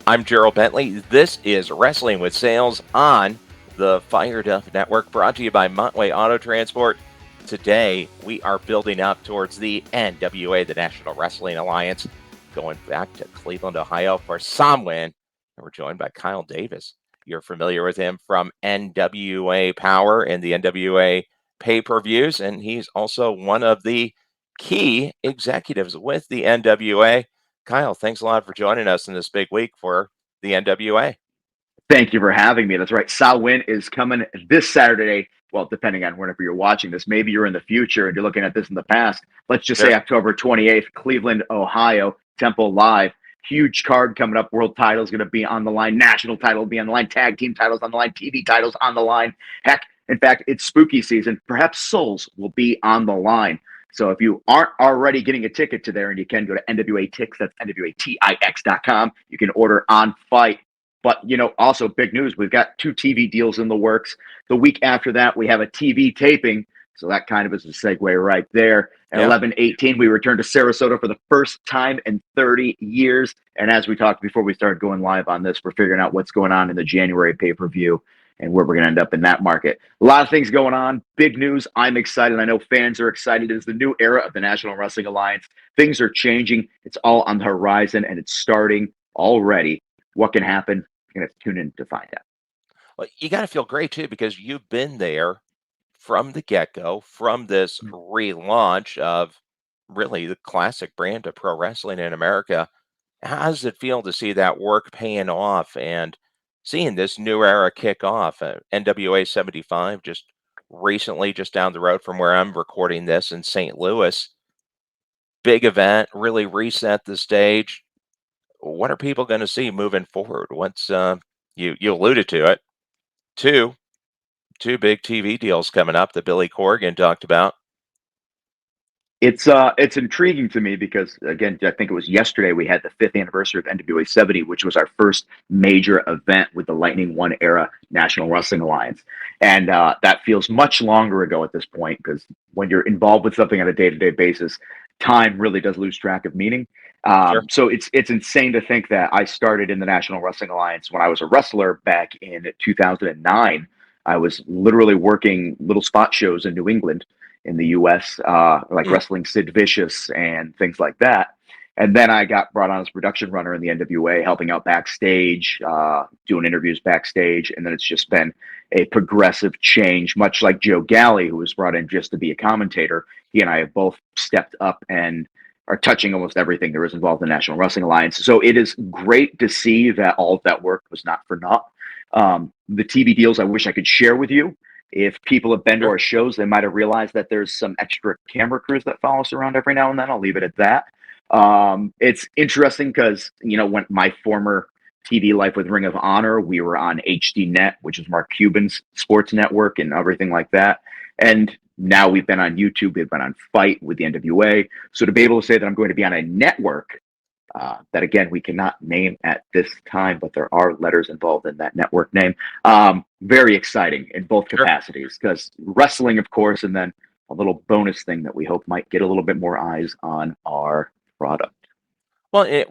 I'm Gerald Bentley. This is Wrestling with Sales on the Fired Up Network, brought to you by MontWay Auto Transport. Today, we are building up towards the NWA, the National Wrestling Alliance, going back to Cleveland, Ohio for SAMHAIN. And we're joined by Kyle Davis. You're familiar with him from NWA Power and the NWA pay-per-views, and he's also one of the key executives with the NWA. Kyle, thanks a lot for joining us in this big week for the NWA. Thank you for having me. That's right. SAMHAIN is coming this Saturday. Well, depending on whenever you're watching this, maybe you're in the future and you're looking at this in the past. Let's just say October 28th, Cleveland, Ohio, Temple Live. Huge card coming up. World title is going to be on the line. National title will be on the line. Tag team titles on the line. TV titles on the line. Heck, in fact, it's spooky season. Perhaps souls will be on the line. So if you aren't already getting a ticket to there, and you can go to NWA Tix, that's NWATIX.com. You can order on Fight. But, also big news. We've got 2 TV deals in the works. The week after that, we have a TV taping. So that kind of is a segue right there. At 11/18, we return to Sarasota for the first time in 30 years. And as we talked before we started going live on this, we're figuring out what's going on in the January pay-per-view and where we're going to end up in that market. A lot of things going on. Big news. I'm excited. I know fans are excited. It is the new era of the National Wrestling Alliance. Things are changing. It's all on the horizon, and it's starting already. What can happen? You're going to tune in to find out. Well, you got to feel great, too, because you've been there from the get-go, from this relaunch of really the classic brand of pro wrestling in America. How does it feel to see that work paying off and seeing this new era kick off? NWA 75 just recently, just down the road from where I'm recording this in St. Louis. Big event, really reset the stage. What are people going to see moving forward? What's you alluded to it. Two big TV deals coming up that Billy Corgan talked about. It's intriguing to me because, again, I think it was yesterday we had the 5th anniversary of NWA 70, which was our first major event with the Lightning One era National Wrestling Alliance. And that feels much longer ago at this point, because when you're involved with something on a day-to-day basis, time really does lose track of meaning. Sure. So it's insane to think that I started in the National Wrestling Alliance when I was a wrestler back in 2009. I was literally working little spot shows in New England in the U.S., like wrestling Sid Vicious and things like that. And then I got brought on as production runner in the NWA, helping out backstage, doing interviews backstage. And then it's just been a progressive change, much like Joe Galley, who was brought in just to be a commentator. He and I have both stepped up and are touching almost everything there is involved in the National Wrestling Alliance. So it is great to see that all of that work was not for naught. The TV deals I wish I could share with you. If people have been to our shows, they might have realized that there's some extra camera crews that follow us around every now and then. I'll leave it at that. It's interesting because, when my former TV life with Ring of Honor, we were on HDNet, which is Mark Cuban's sports network and everything like that. And now we've been on YouTube. We've been on Fight with the NWA. So to be able to say that I'm going to be on a network that, again, we cannot name at this time, but there are letters involved in that network name. Very exciting in both capacities, because wrestling, of course, and then a little bonus thing that we hope might get a little bit more eyes on our product. Well, it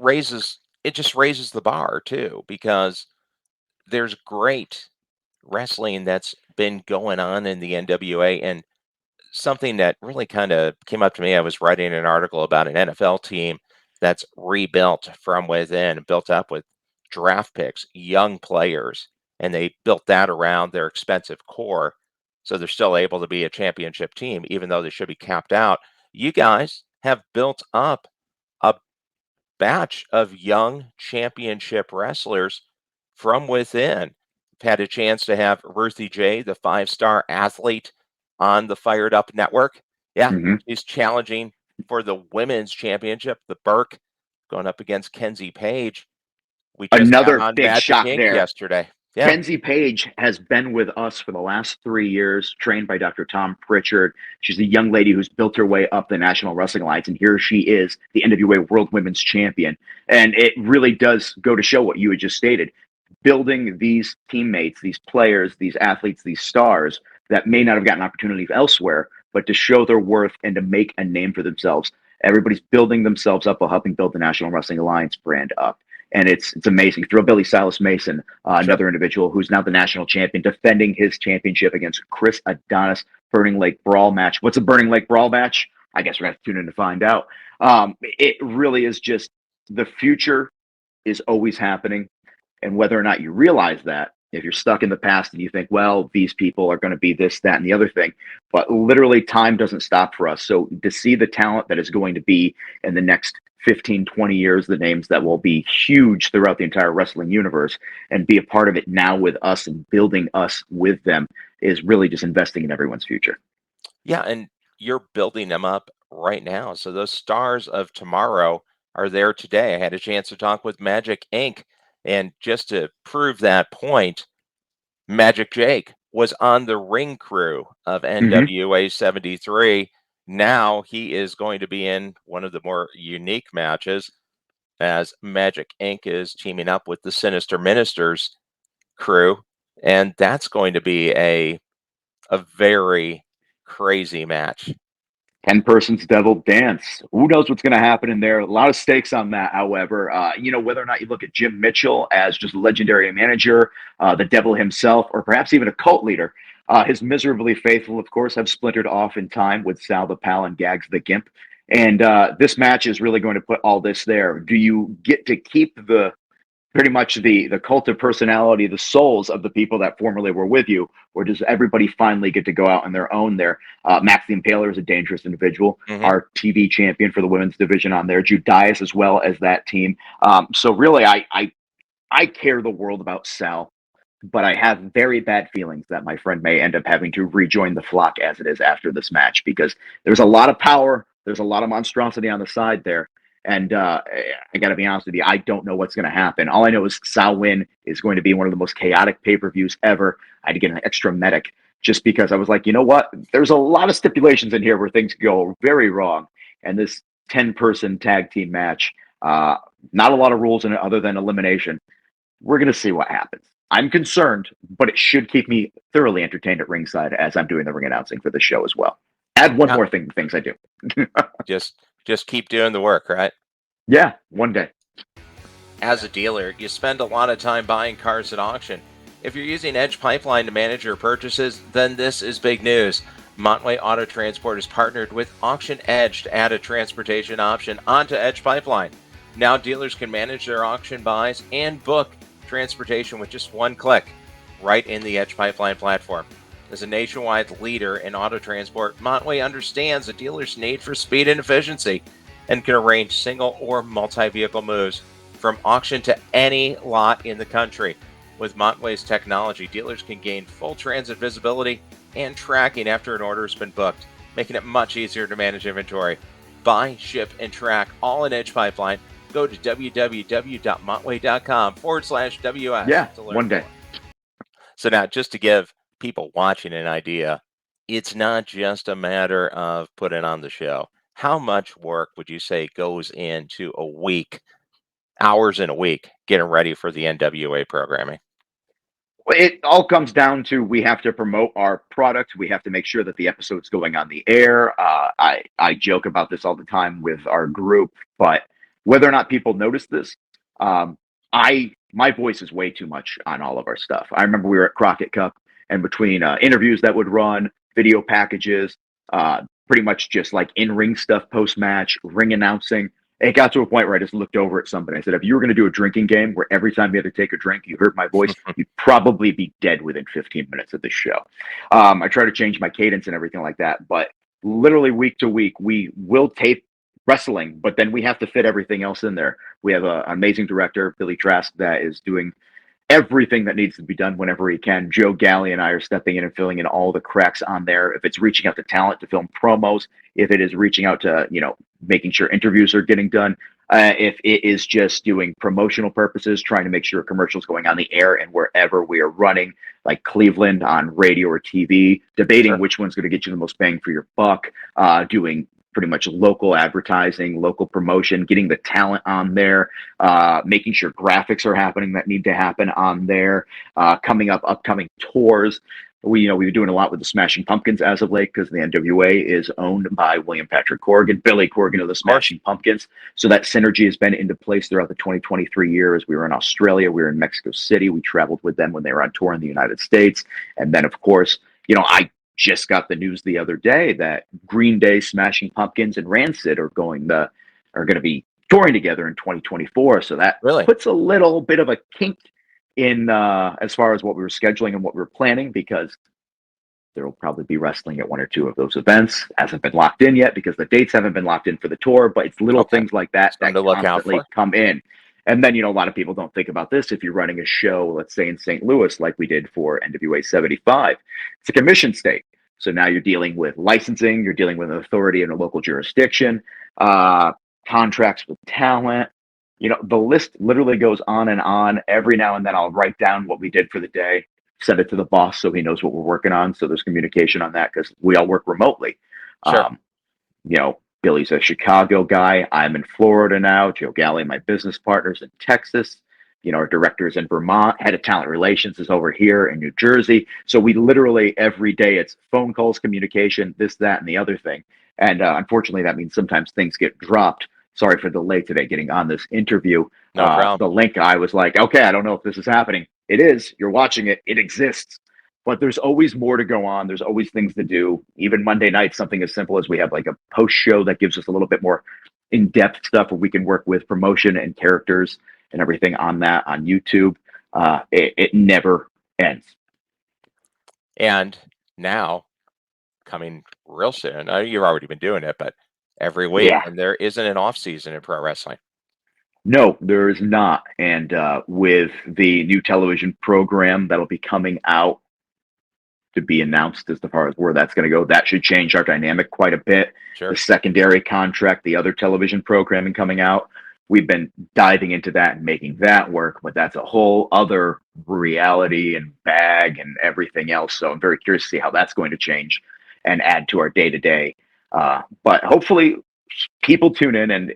just raises the bar too, because there's great wrestling that's been going on in the NWA, and something that really kind of came up to me. I was writing an article about an NFL team that's rebuilt from within, built up with draft picks, young players, and they built that around their expensive core. So they're still able to be a championship team, even though they should be capped out. You guys have built up a batch of young championship wrestlers from within. Had a chance to have Ruthie Jay, the 5-star athlete, on the Fired Up Network. Yeah, he's challenging for the women's championship. The Burke going up against Kenzie Paige. We just Another had on big Magic shock Inc. there yesterday. Yeah. Kenzie Paige has been with us for the last 3 years, trained by Dr. Tom Pritchard. She's a young lady who's built her way up the National Wrestling Alliance, and here she is, the NWA World Women's Champion. And it really does go to show what you had just stated. Building these teammates, these players, these athletes, these stars that may not have gotten opportunities elsewhere, but to show their worth and to make a name for themselves. Everybody's building themselves up while helping build the National Wrestling Alliance brand up. and it's amazing. Thrillbilly Silas Mason, Sure. another individual who's now the national champion, defending his championship against Chris Adonis. Burning Lake Brawl match. What's a Burning Lake Brawl match? I guess we're going to have to tune in to find out. It really is just the future is always happening. And whether or not you realize that, if you're stuck in the past and you think, well, these people are going to be this, that, and the other thing, but literally time doesn't stop for us. So to see the talent that is going to be in the next 15, 20 years, the names that will be huge throughout the entire wrestling universe, and be a part of it now with us and building us with them, is really just investing in everyone's future. Yeah, and you're building them up right now. So those stars of tomorrow are there today. I had a chance to talk with Magic Inc. And just to prove that point, Magic Jake was on the ring crew of Mm-hmm. NWA 73. Now he is going to be in one of the more unique matches as Magic Inc. is teaming up with the Sinister Ministers crew. And that's going to be a very crazy match. 10 persons devil dance. Who knows what's going to happen in there? A lot of stakes on that, however. Whether or not you look at Jim Mitchell as just a legendary manager, the devil himself, or perhaps even a cult leader. His miserably faithful, of course, have splintered off in time with Sal the Pal and Gags the Gimp. And this match is really going to put all this there. Do you get to keep pretty much the cult of personality, the souls of the people that formerly were with you, or does everybody finally get to go out on their own there? Max the Impaler is a dangerous individual, our TV champion for the women's division on there, Judias as well as that team. So really, I care the world about Sal, but I have very bad feelings that my friend may end up having to rejoin the flock as it is after this match, because there's a lot of power, there's a lot of monstrosity on the side there. And I got to be honest with you, I don't know what's going to happen. All I know is Samhain is going to be one of the most chaotic pay-per-views ever. I had to get an extra medic just because I was like, you know what? There's a lot of stipulations in here where things go very wrong. And this 10-person tag team match, not a lot of rules in it other than elimination. We're going to see what happens. I'm concerned, but it should keep me thoroughly entertained at ringside as I'm doing the ring announcing for the show as well. Add one more thing to things I do. Just keep doing the work, right? Yeah, one day. As a dealer, you spend a lot of time buying cars at auction. If you're using Edge Pipeline to manage your purchases, then this is big news. MontWay Auto Transport has partnered with Auction Edge to add a transportation option onto Edge Pipeline. Now dealers can manage their auction buys and book transportation with just one click, right in the Edge Pipeline platform. As a nationwide leader in auto transport, MontWay understands a dealer's need for speed and efficiency and can arrange single or multi-vehicle moves from auction to any lot in the country. With MontWay's technology, dealers can gain full transit visibility and tracking after an order has been booked, making it much easier to manage inventory. Buy, ship, and track all in Edge Pipeline. Go to www.montway.com/WS. Yeah, one day. More. So now, just to give people watching an idea, it's not just a matter of putting on the show. How much work would you say goes into a week, hours in a week, getting ready for the NWA programming? It all comes down to we have to promote our product. We have to make sure that the episode's going on the air. I joke about this all the time with our group, but whether or not people notice this, my voice is way too much on all of our stuff. I remember we were at Crockett Cup, and between interviews that would run, video packages, pretty much just like in-ring stuff post-match, ring announcing, it got to a point where I just looked over at somebody. I said, if you were going to do a drinking game where every time you had to take a drink, you heard my voice, you'd probably be dead within 15 minutes of the show. I try to change my cadence and everything like that, but literally week to week, we will tape wrestling, but then we have to fit everything else in there. We have an amazing director, Billy Trask, that is doing everything that needs to be done whenever he can. Joe Galley and I are stepping in and filling in all the cracks on there. If it's reaching out to talent to film promos, if it is reaching out to, making sure interviews are getting done, if it is just doing promotional purposes, trying to make sure commercials going on the air and wherever we are running, like Cleveland on radio or TV, debating which one's going to get you the most bang for your buck, doing pretty much local advertising, local promotion, getting the talent on there, making sure graphics are happening that need to happen on there, upcoming tours. we were doing a lot with the Smashing Pumpkins as of late because the NWA is owned by William Patrick Corgan, Billy Corgan of the Of course. Smashing Pumpkins. So that synergy has been into place throughout the 2023 years. We were in Australia, we were in Mexico City, we traveled with them when they were on tour in the United States, and then of course, I just got the news the other day that Green Day, Smashing Pumpkins, and Rancid are going to be touring together in 2024. So that Really? puts a little bit of a kink in as far as what we were scheduling and what we were planning, because there will probably be wrestling at one or two of those events. Hasn't been locked in yet because the dates haven't been locked in for the tour, but it's little Okay. things like that Something that to look out constantly for. come in. And then, a lot of people don't think about this. If you're running a show, let's say in St. Louis, like we did for NWA 75, it's a commission state. So now you're dealing with licensing, you're dealing with an authority in a local jurisdiction, contracts with talent. The list literally goes on and on. Every now and then I'll write down what we did for the day, send it to the boss so he knows what we're working on. So there's communication on that because we all work remotely. Sure. Um, Billy's a Chicago guy. I'm in Florida now. Joe Galley, my business partner's in Texas. Our director's in Vermont. Head of talent relations is over here in New Jersey. So we literally every day it's phone calls, communication, this, that, and the other thing. And unfortunately, that means sometimes things get dropped. Sorry for the delay today getting on this interview. No problem. The link, I was like, okay, I don't know if this is happening. It is. You're watching it. It exists. But there's always more to go on. There's always things to do. Even Monday night, something as simple as we have like a post show that gives us a little bit more in-depth stuff where we can work with promotion and characters and everything on that on YouTube. It never ends. And now, coming real soon, you've already been doing it, but every week, Yeah. and there isn't an off season in pro wrestling. No, there is not. And with the new television program that'll be coming out to be announced as far as where that's going to go, that should change our dynamic quite a bit. Sure. The secondary contract, the other television programming coming out, we've been diving into that and making that work, but that's a whole other reality and bag and everything else. So I'm very curious to see how that's going to change and add to our day to day. But hopefully people tune in and,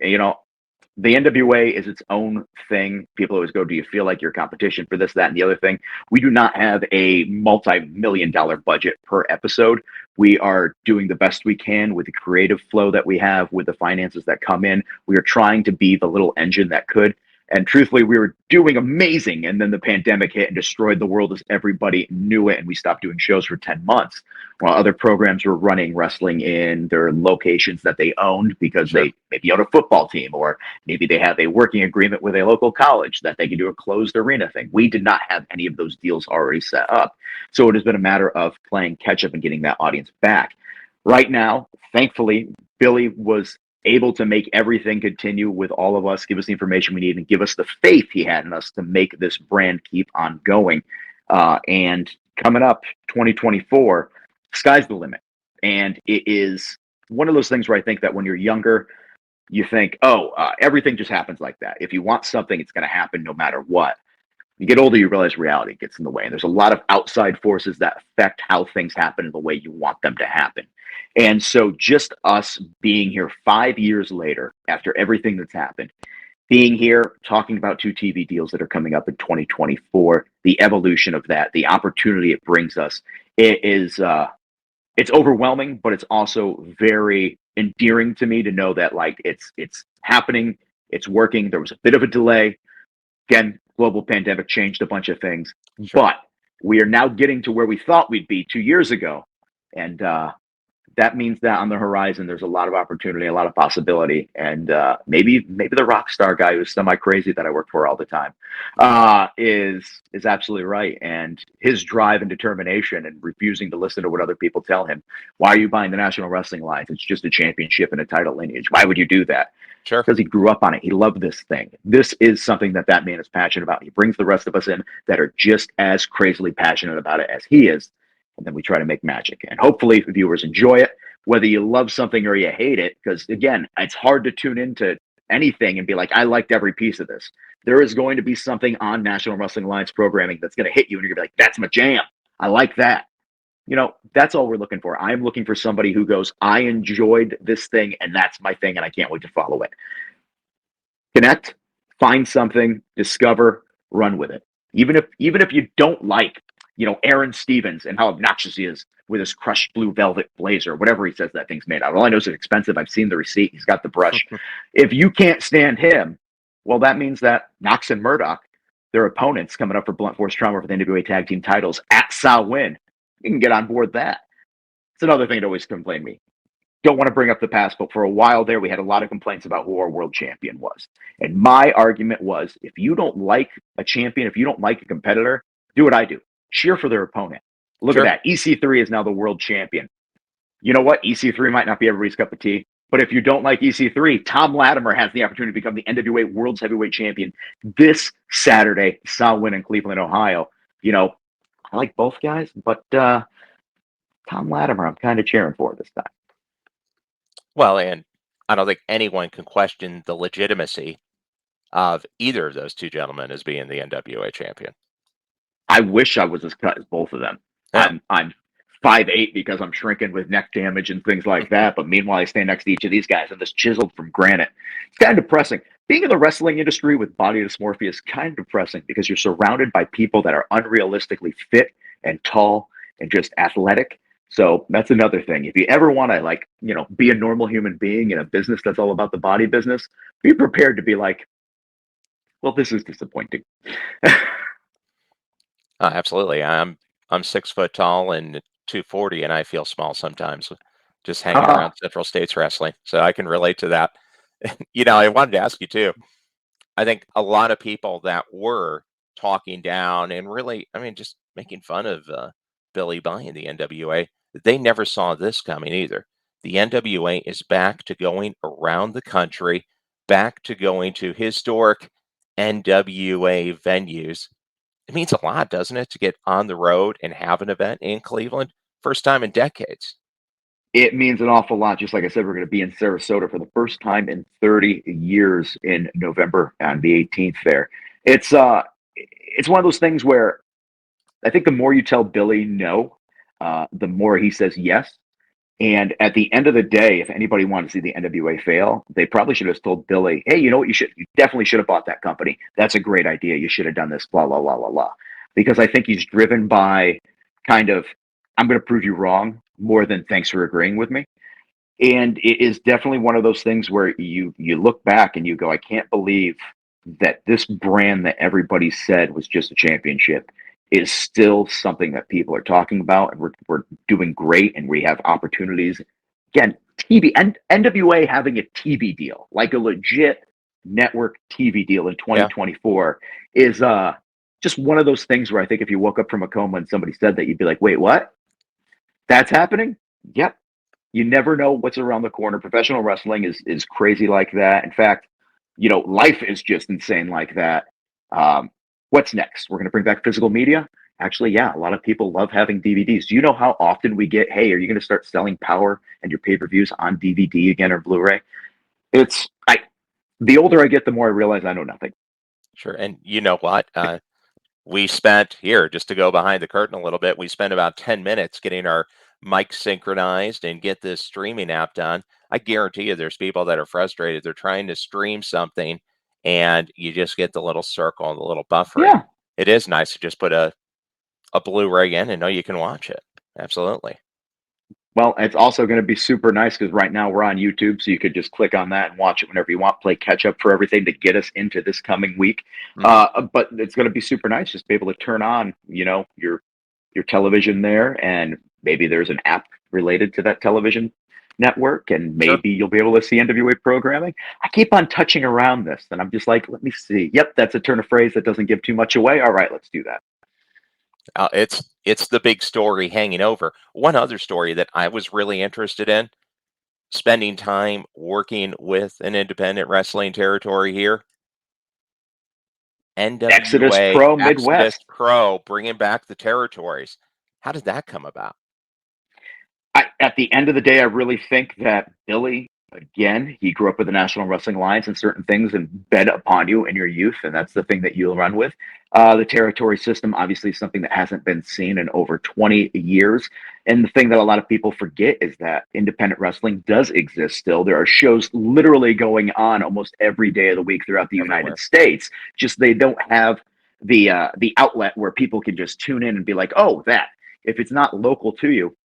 the NWA is its own thing. People always go, do you feel like your competition for this, that, and the other thing? We do not have a multi-million-dollar budget per episode. We are doing the best we can with the creative flow that we have, with the finances that come in. We are trying to be the little engine that could. And truthfully, we were doing amazing. And then the pandemic hit and destroyed the world as everybody knew it. And we stopped doing shows for 10 months while other programs were running wrestling in their locations that they owned because Sure. they maybe own a football team, or maybe they have a working agreement with a local college that they can do a closed arena thing. We did not have any of those deals already set up. So it has been a matter of playing catch up and getting that audience back. Right now, thankfully, Billy was able to make everything continue with all of us, give us the information we need, and give us the faith he had in us to make this brand keep on going. And coming up 2024, sky's the limit. And it is one of those things where I think that when you're younger, you think, everything just happens like that. If you want something, it's going to happen no matter what. You get older, you realize reality gets in the way. And there's a lot of outside forces that affect how things happen in the way you want them to happen. And so just us being here 5 years later, after everything that's happened, being here, talking about 2 TV deals that are coming up in 2024, the evolution of that, the opportunity it brings us, it is, it's overwhelming, but it's also very endearing to me to know that like it's happening, it's working. There was a bit of a delay. Again, global pandemic changed a bunch of things, Sure. but we are now getting to where we thought we'd be 2 years ago. And that means that on the horizon, there's a lot of opportunity, a lot of possibility. And maybe the rock star guy who's semi-crazy that I work for all the time is absolutely right. And his drive and determination and refusing to listen to what other people tell him. Why are you buying the National Wrestling Alliance? It's just a championship and a title lineage. Why would you do that? Sure. Because he grew up on it. He loved this thing. This is something that man is passionate about. He brings the rest of us in that are just as crazily passionate about it as he is. And then we try to make magic. And hopefully viewers enjoy it, whether you love something or you hate it. Because again, it's hard to tune into anything and be like, I liked every piece of this. There is going to be something on National Wrestling Alliance programming that's going to hit you and you're going to be like, that's my jam. I like that. That's all we're looking for. I'm looking for somebody who goes, I enjoyed this thing and that's my thing and I can't wait to follow it. Connect, find something, discover, run with it. Even if you don't like Aaron Stevens and how obnoxious he is with his crushed blue velvet blazer, whatever he says that thing's made out of. All I know is it's expensive. I've seen the receipt. He's got the brush. If you can't stand him, well, that means that Knox and Murdoch, their opponents coming up for blunt force trauma for the NWA tag team titles at SAMHAIN, you can get on board that. It's another thing that always complain me. Don't want to bring up the past, but for a while there, we had a lot of complaints about who our world champion was. And my argument was, if you don't like a champion, if you don't like a competitor, do what I do. Cheer for their opponent. Look at that. EC3 is now the world champion. You know what? EC3 might not be everybody's cup of tea, but if you don't like EC3, Tom Latimer has the opportunity to become the NWA World's Heavyweight Champion this Saturday, SAMHAIN in Cleveland, Ohio. I like both guys, but Tom Latimer, I'm kind of cheering for this time. Well, and I don't think anyone can question the legitimacy of either of those two gentlemen as being the NWA champion. I wish I was as cut as both of them. Yeah. I'm 5'8" because I'm shrinking with neck damage and things like that. But meanwhile, I stand next to each of these guys and this chiseled from granite. It's kind of depressing. Being in the wrestling industry with body dysmorphia is kind of depressing because you're surrounded by people that are unrealistically fit and tall and just athletic. So that's another thing. If you ever want to be a normal human being in a business that's all about the body business, be prepared to be like, well, this is disappointing. Absolutely. I'm 6 foot tall and 240, and I feel small sometimes just hanging around Central States Wrestling. So I can relate to that. I wanted to ask you too. I think a lot of people that were talking down and really, just making fun of Billy buying the NWA, they never saw this coming either. The NWA is back to going around the country, back to going to historic NWA venues. It means a lot, doesn't it, to get on the road and have an event in Cleveland? First time in decades. It means an awful lot. Just like I said, we're going to be in Sarasota for the first time in 30 years in November on the 18th there. It's one of those things where I think the more you tell Billy no, the more he says yes. And at the end of the day, if anybody wanted to see the NWA fail, they probably should have told Billy, hey, you know what? You definitely should have bought that company. That's a great idea. You should have done this, blah, blah, blah, blah, blah. Because I think he's driven by kind of, I'm going to prove you wrong more than thanks for agreeing with me. And it is definitely one of those things where you look back and you go, I can't believe that this brand that everybody said was just a championship is still something that people are talking about, and we're doing great, and we have opportunities. Again, TV and NWA having a TV deal, like a legit network TV deal in 2024 is just one of those things where I think if you woke up from a coma and somebody said that, you'd be like, wait, what? That's happening? Yep. You never know what's around the corner. Professional wrestling is crazy like that. In fact, life is just insane like that. What's next? We're going to bring back physical media? Actually, yeah, a lot of people love having DVDs. Do you know how often we get, hey, are you going to start selling Power and your pay-per-views on DVD again or Blu-ray? The older I get, the more I realize I know nothing. Sure. And you know what? We spent here, just to go behind the curtain a little bit, we spent about 10 minutes getting our mic synchronized and get this streaming app done. I guarantee you there's people that are frustrated. They're trying to stream something and you just get the little circle and the little buffer. Yeah. It is nice to just put a Blu-ray in and know you can watch it. Absolutely. Well, it's also going to be super nice because right now we're on YouTube, so you could just click on that and watch it whenever you want, play catch up for everything to get us into this coming week. Mm-hmm. But it's going to be super nice just to be able to turn on, your television there, and maybe there's an app related to that television network, and maybe you'll be able to see NWA programming. I keep on touching around this, and I'm just like, let me see. Yep, that's a turn of phrase that doesn't give too much away. All right, let's do that. It's the big story hanging over. One other story that I was really interested in, spending time working with an independent wrestling territory here. NWA Exodus Pro Midwest. Exodus Pro, bringing back the territories. How did that come about? At the end of the day, I really think that Billy, again, he grew up with the National Wrestling Alliance and certain things embed upon you in your youth, and that's the thing that you'll run with. The territory system, obviously, is something that hasn't been seen in over 20 years. And the thing that a lot of people forget is that independent wrestling does exist still. There are shows literally going on almost every day of the week throughout the United States. Just they don't have the outlet where people can just tune in and be like, oh, that. If it's not local to you,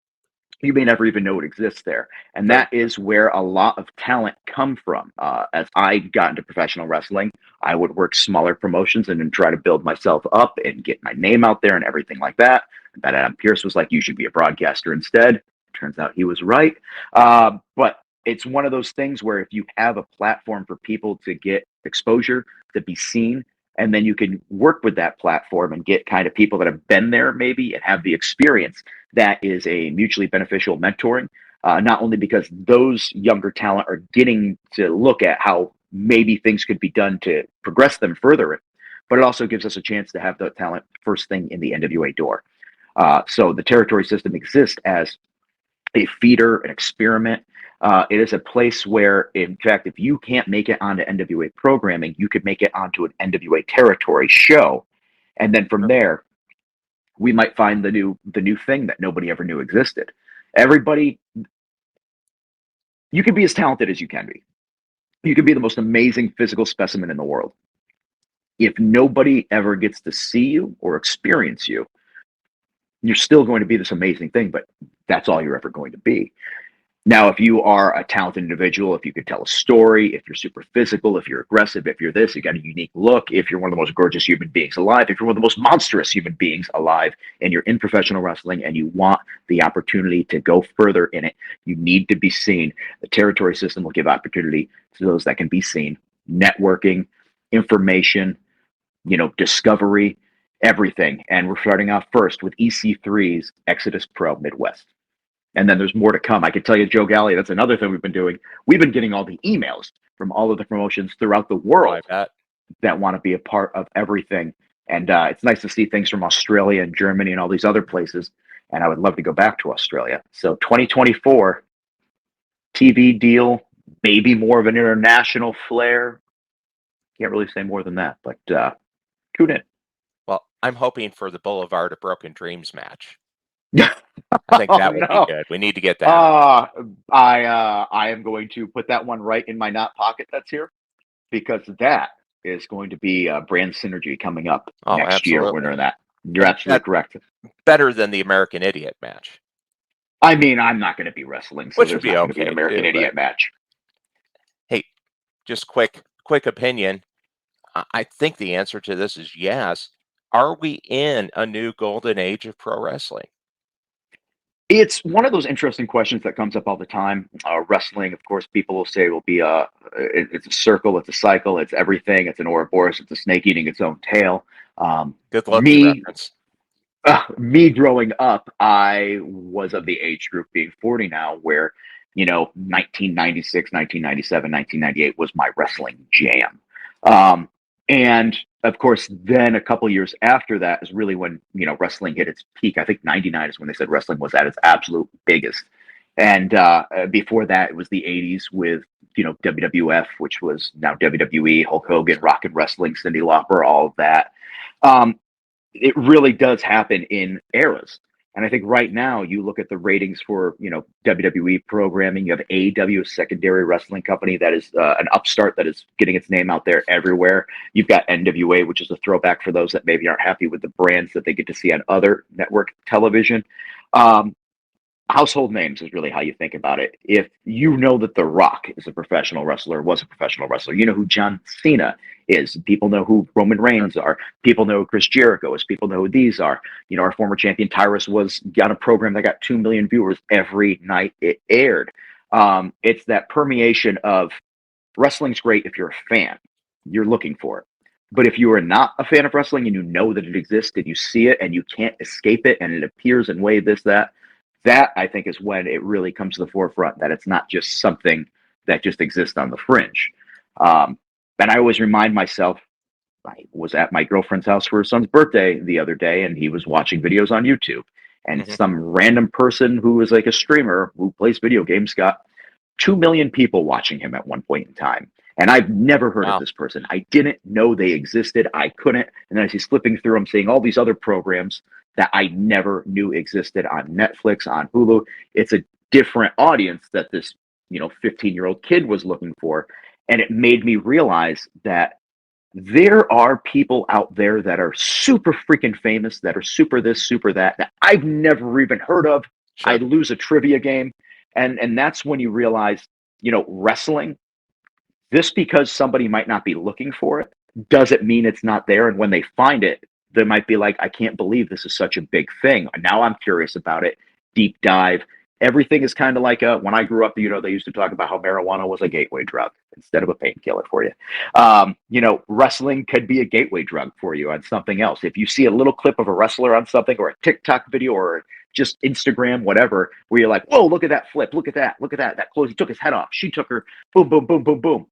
you may never even know it exists there. And Very that is where a lot of talent come from. As I got into professional wrestling, I would work smaller promotions and then try to build myself up and get my name out there and everything like that. And that Adam Pierce was like, you should be a broadcaster instead. Turns out he was right. But it's one of those things where if you have a platform for people to get exposure, to be seen, and then you can work with that platform and get kind of people that have been there maybe and have the experience, that is a mutually beneficial mentoring. Not only because those younger talent are getting to look at how maybe things could be done to progress them further, but it also gives us a chance to have the talent first thing in the NWA door. So the territory system exists as a feeder, an experiment. It is a place where, in fact, if you can't make it onto NWA programming, you could make it onto an NWA territory show, and then from true. there, we might find the new thing that nobody ever knew existed. Everybody, you can be as talented as you can be. You can be the most amazing physical specimen in the world. If nobody ever gets to see you or experience you, you're still going to be this amazing thing, but that's all you're ever going to be. Now, if you are a talented individual, if you could tell a story, if you're super physical, if you're aggressive, if you're this, you got a unique look, if you're one of the most gorgeous human beings alive, if you're one of the most monstrous human beings alive, and you're in professional wrestling and you want the opportunity to go further in it, you need to be seen. The territory system will give opportunity to those that can be seen. Networking, information, discovery, everything. And we're starting off first with EC3's Exodus Pro Midwest. And then there's more to come. I can tell you, Joe Galley, that's another thing we've been doing. We've been getting all the emails from all of the promotions throughout the world that want to be a part of everything. And it's nice to see things from Australia and Germany and all these other places. And I would love to go back to Australia. So 2024, TV deal, maybe more of an international flair. Can't really say more than that, but tune in. Well, I'm hoping for the Boulevard of Broken Dreams match. I think that would be good. We need to get that. I am going to put that one right in my not pocket that's here, because that is going to be brand synergy coming up next year. Winner that. You're absolutely correct. Better than the American Idiot match. I mean, I'm not going to be wrestling, so which would be okay. An American Idiot match. Hey, just quick opinion. I think the answer to this is yes. Are we in a new golden age of pro wrestling? It's one of those interesting questions that comes up all the time. Wrestling, of course, people will say will be it's a circle, it's a cycle, it's everything, it's an Ouroboros, it's a snake eating its own tail. Good Loki reference. Me growing up, I was of the age group, being 40 now, where 1996, 1997, 1998 was my wrestling jam. And of course, then a couple years after that is really when, wrestling hit its peak. I think 99 is when they said wrestling was at its absolute biggest. And before that, it was the 80s with, WWF, which was now WWE, Hulk Hogan, Rock and Wrestling, Cyndi Lauper, all of that. It really does happen in eras. And I think right now you look at the ratings for, WWE programming. You have AEW, a secondary wrestling company that is an upstart that is getting its name out there everywhere. You've got NWA, which is a throwback for those that maybe aren't happy with the brands that they get to see on other network television. Household names is really how you think about it. If you know that The Rock is a professional wrestler, was a professional wrestler, you know who John Cena is. People know who Roman Reigns are. People know who Chris Jericho is. People know who these are. Our former champion Tyrus was on a program that got 2 million viewers every night it aired. It's that permeation of wrestling's great if you're a fan. You're looking for it. But if you are not a fan of wrestling and you know that it exists and you see it and you can't escape it and it appears in way that I think is when it really comes to the forefront, that it's not just something that just exists on the fringe. And I always remind myself, I was at my girlfriend's house for her son's birthday the other day, and he was watching videos on YouTube. And some random person who is like a streamer who plays video games got 2 million people watching him at one point in time. And I've never heard of this person. I didn't know they existed. I couldn't. And then as he's flipping through, I'm seeing all these other programs that I never knew existed on Netflix, on Hulu. It's a different audience that this, 15-year-old kid was looking for. And it made me realize that there are people out there that are super freaking famous, that are super this, super that I've never even heard of. I Sure. lose a trivia game, and that's when you realize, wrestling. Just because somebody might not be looking for it doesn't mean it's not there. And when they find it, they might be like, I can't believe this is such a big thing. Now I'm curious about it. Deep dive. Everything is kind of like when I grew up, they used to talk about how marijuana was a gateway drug instead of a painkiller for you. Wrestling could be a gateway drug for you on something else. If you see a little clip of a wrestler on something or a TikTok video or just Instagram, whatever, where you're like, whoa, look at that flip. Look at that. Look at that. That close. He took his head off. She took her. Boom, boom, boom, boom, boom.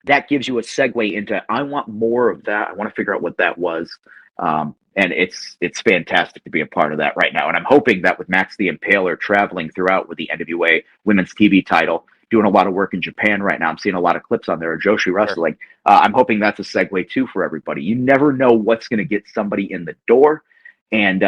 That gives you a segue into I want more of that. I want to figure out what that was. And it's fantastic to be a part of that right now. And I'm hoping that with Max the Impaler traveling throughout with the NWA women's TV title, doing a lot of work in Japan right now. I'm seeing a lot of clips on there of Joshi wrestling. I'm hoping that's a segue too for everybody. You never know what's going to get somebody in the door. And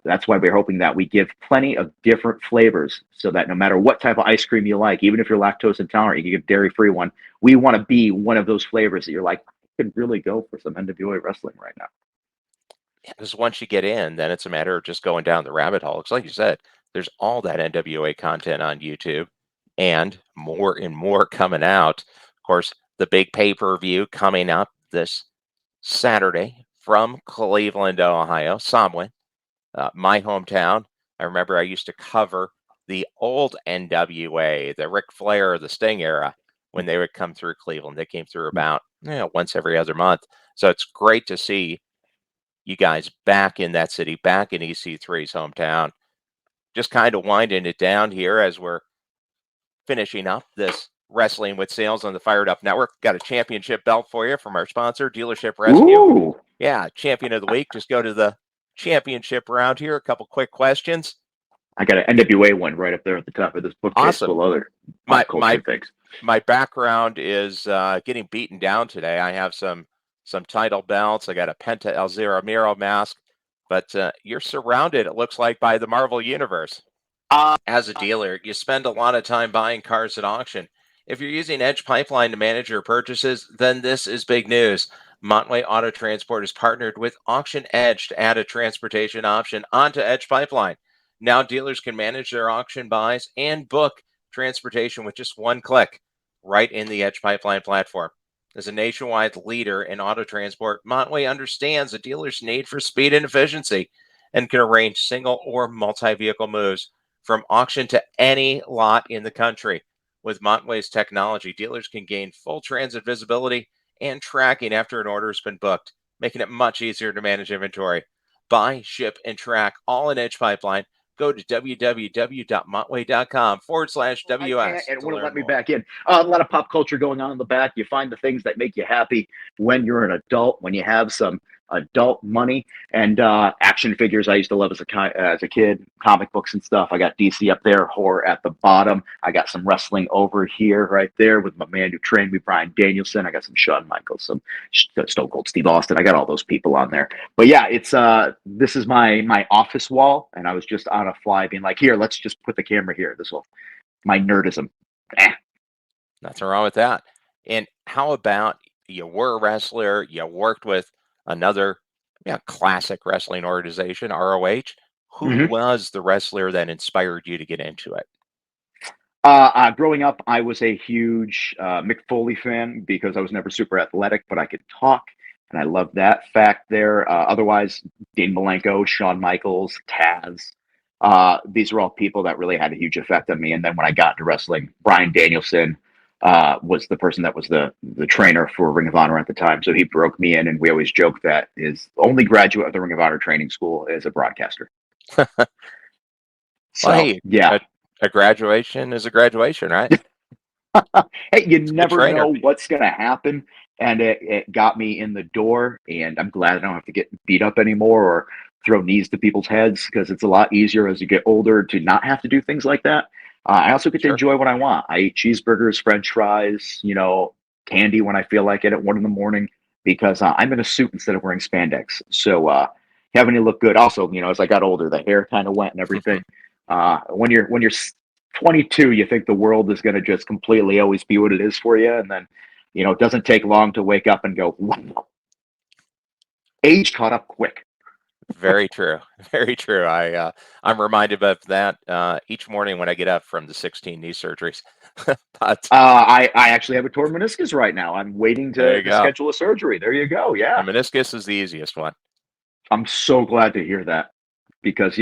that's why we're hoping that we give plenty of different flavors so that no matter what type of ice cream you like, even if you're lactose intolerant, you can get dairy-free one. We want to be one of those flavors that you're like, I could really go for some NWA wrestling right now. Because once you get in, then it's a matter of just going down the rabbit hole. It's like you said, there's all that NWA content on YouTube and more coming out. Of course, the big pay-per-view coming up this Saturday from Cleveland, Ohio, SAMHAIN, my hometown. I remember I used to cover the old NWA, the Ric Flair, the Sting era, when they would come through Cleveland. They came through about once every other month. So it's great to see you guys back in that city, back in EC3's hometown. Just kind of winding it down here as we're finishing up this Wrestling with Sales on the Fired Up Network. Got a championship belt for you from our sponsor, Dealership Rescue. Ooh. Yeah, champion of the week. Just go to the championship round here. A couple quick questions. I got an NWA one right up there at the top of this bookcase Awesome. full of other My pop culture things. my background is getting beaten down today. I have some title belts. I got a Penta El Zero Miro mask, but you're surrounded, it looks like, by the Marvel Universe. As a dealer, you spend a lot of time buying cars at auction. If you're using Edge Pipeline to manage your purchases, then this is big news. MontWay Auto Transport has partnered with Auction Edge to add a transportation option onto Edge Pipeline. Now dealers can manage their auction buys and book transportation with just one click right in the Edge Pipeline platform. As a nationwide leader in auto transport, MontWay understands a dealer's need for speed and efficiency and can arrange single or multi-vehicle moves from auction to any lot in the country. With MontWay's technology, dealers can gain full transit visibility and tracking after an order has been booked, making it much easier to manage inventory. Buy, ship, and track all in Edge Pipeline. Go to www.montway.com/WS. It wouldn't let me back in. A lot of pop culture going on in the back. You find the things that make you happy when you're an adult, when you have some adult money, and action figures I used to love as a kid, comic books and stuff. I got DC up there, horror at the bottom. I got some wrestling over here, right there, with my man who trained me, Brian Danielson. I got some Shawn Michaels, some Stone Cold Steve Austin. I got all those people on there. But yeah, it's this is my office wall, and I was just on a fly being like, here, let's just put the camera here. This will my nerdism. Nothing wrong with that. And how about you were a wrestler, you worked with another classic wrestling organization, ROH. Who was the wrestler that inspired you to get into it? Growing up, I was a huge Mick Foley fan because I was never super athletic, but I could talk, and I loved that fact there. Otherwise, Dean Malenko, Shawn Michaels, Taz. These are all people that really had a huge effect on me. And then when I got into wrestling, Brian Danielson was the person that was the trainer for Ring of Honor at the time. So he broke me in, and we always joke that his only graduate of the Ring of Honor training school is a broadcaster. So, well, hey, yeah. A graduation is a graduation, right? Hey, you never know what's going to happen. And it got me in the door, and I'm glad I don't have to get beat up anymore or throw knees to people's heads, because it's a lot easier as you get older to not have to do things like that. I also get to enjoy what I want. I eat cheeseburgers, French fries, candy when I feel like it at 1 a.m. because I'm in a suit instead of wearing spandex. So having to look good. Also, as I got older, the hair kind of went and everything. When you're 22, you think the world is going to just completely always be what it is for you, and then it doesn't take long to wake up and go, wow, Age caught up quick. Very true. Very true. I'm reminded of that each morning when I get up from the 16 knee surgeries. But I actually have a torn meniscus right now. I'm waiting there to, you to go. schedule a surgery. There you go. Yeah. The meniscus is the easiest one. I'm so glad to hear that because,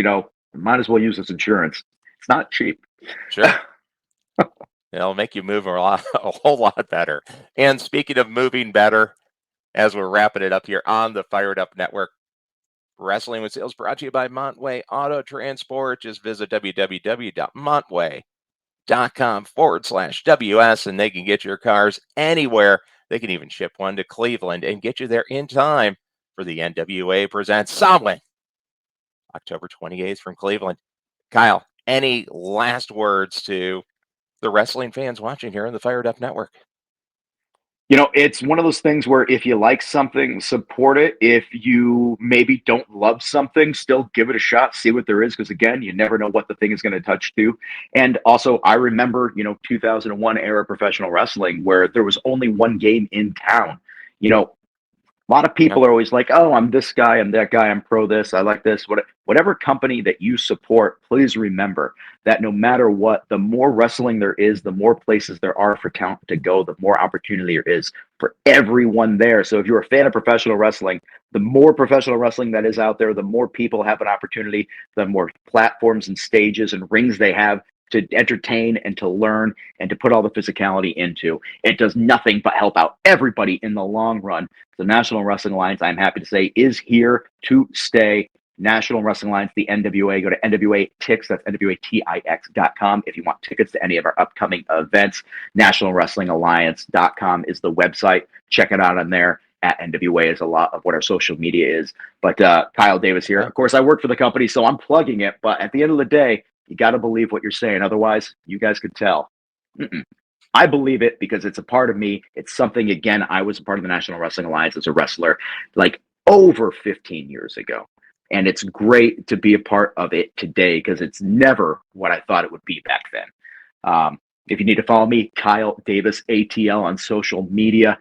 might as well use this insurance. It's not cheap. Sure. It'll make you move a whole lot better. And speaking of moving better, as we're wrapping it up here on the Fired Up Network, Wrestling with Sales brought to you by MontWay Auto Transport. Just visit www.montway.com/WS and they can get your cars anywhere. They can even ship one to Cleveland and get you there in time for the NWA Presents SAMHAIN, October 28th from Cleveland. Kyle, any last words to the wrestling fans watching here on the Fired Up Network? It's one of those things where if you like something, support it. If you maybe don't love something, still give it a shot, see what there is. Because again, you never know what the thing is going to touch to. And also, I remember, 2001 era professional wrestling where there was only one game in town. A lot of Yeah. people are always like, oh, I'm this guy, I'm that guy, I'm pro this, I like this. Whatever company that you support, please remember that no matter what, the more wrestling there is, the more places there are for talent to go, the more opportunity there is for everyone there. So if you're a fan of professional wrestling, the more professional wrestling that is out there, the more people have an opportunity, the more platforms and stages and rings they have to entertain and to learn and to put all the physicality into. It does nothing but help out everybody in the long run. The National Wrestling Alliance, I'm happy to say, is here to stay. National Wrestling Alliance, the NWA. Go to NWA Tix, that's NWATIX.com if you want tickets to any of our upcoming events. NationalWrestlingAlliance.com is the website. Check it out on there. At NWA is a lot of what our social media is. But Kyle Davis here. Of course, I work for the company, so I'm plugging it. But at the end of the day, you got to believe what you're saying. Otherwise, you guys could tell. I believe it because it's a part of me. It's something, again, I was a part of the National Wrestling Alliance as a wrestler like over 15 years ago. And it's great to be a part of it today because it's never what I thought it would be back then. If you need to follow me, Kyle Davis ATL on social media.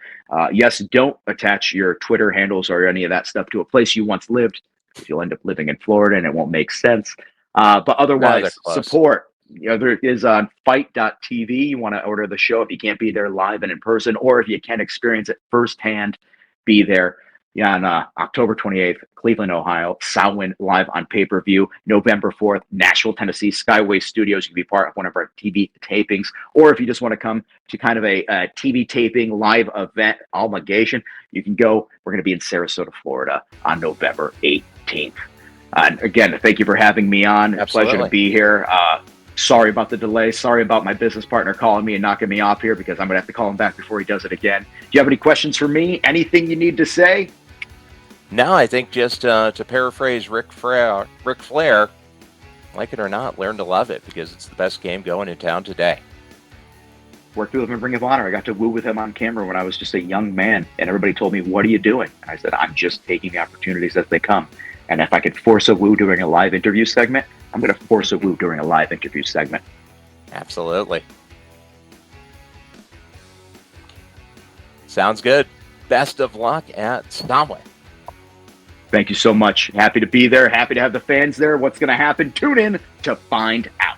Yes, don't attach your Twitter handles or any of that stuff to a place you once lived because you'll end up living in Florida and it won't make sense. But otherwise, support. There is on fight.tv. You want to order the show if you can't be there live and in person, or if you can experience it firsthand, be there. Yeah, on October 28th, Cleveland, Ohio, Samhain live on pay-per-view. November 4th, Nashville, Tennessee, Skyway Studios. You can be part of one of our TV tapings. Or if you just want to come to kind of a TV taping, live event obligation, you can go. We're going to be in Sarasota, Florida on November 18th. And again, thank you for having me on. Absolutely. Pleasure to be here. Sorry about the delay. Sorry about my business partner calling me and knocking me off here because I'm going to have to call him back before he does it again. Do you have any questions for me? Anything you need to say? No, I think just to paraphrase Ric Flair, like it or not, learn to love it because it's the best game going in town today. Worked with him in Ring of Honor. I got to woo with him on camera when I was just a young man, and everybody told me, "What are you doing?" And I said, "I'm just taking the opportunities as they come. And if I could force a woo during a live interview segment, I'm going to force a woo during a live interview segment." Absolutely. Sounds good. Best of luck at Samhain. Thank you so much. Happy to be there. Happy to have the fans there. What's going to happen? Tune in to find out.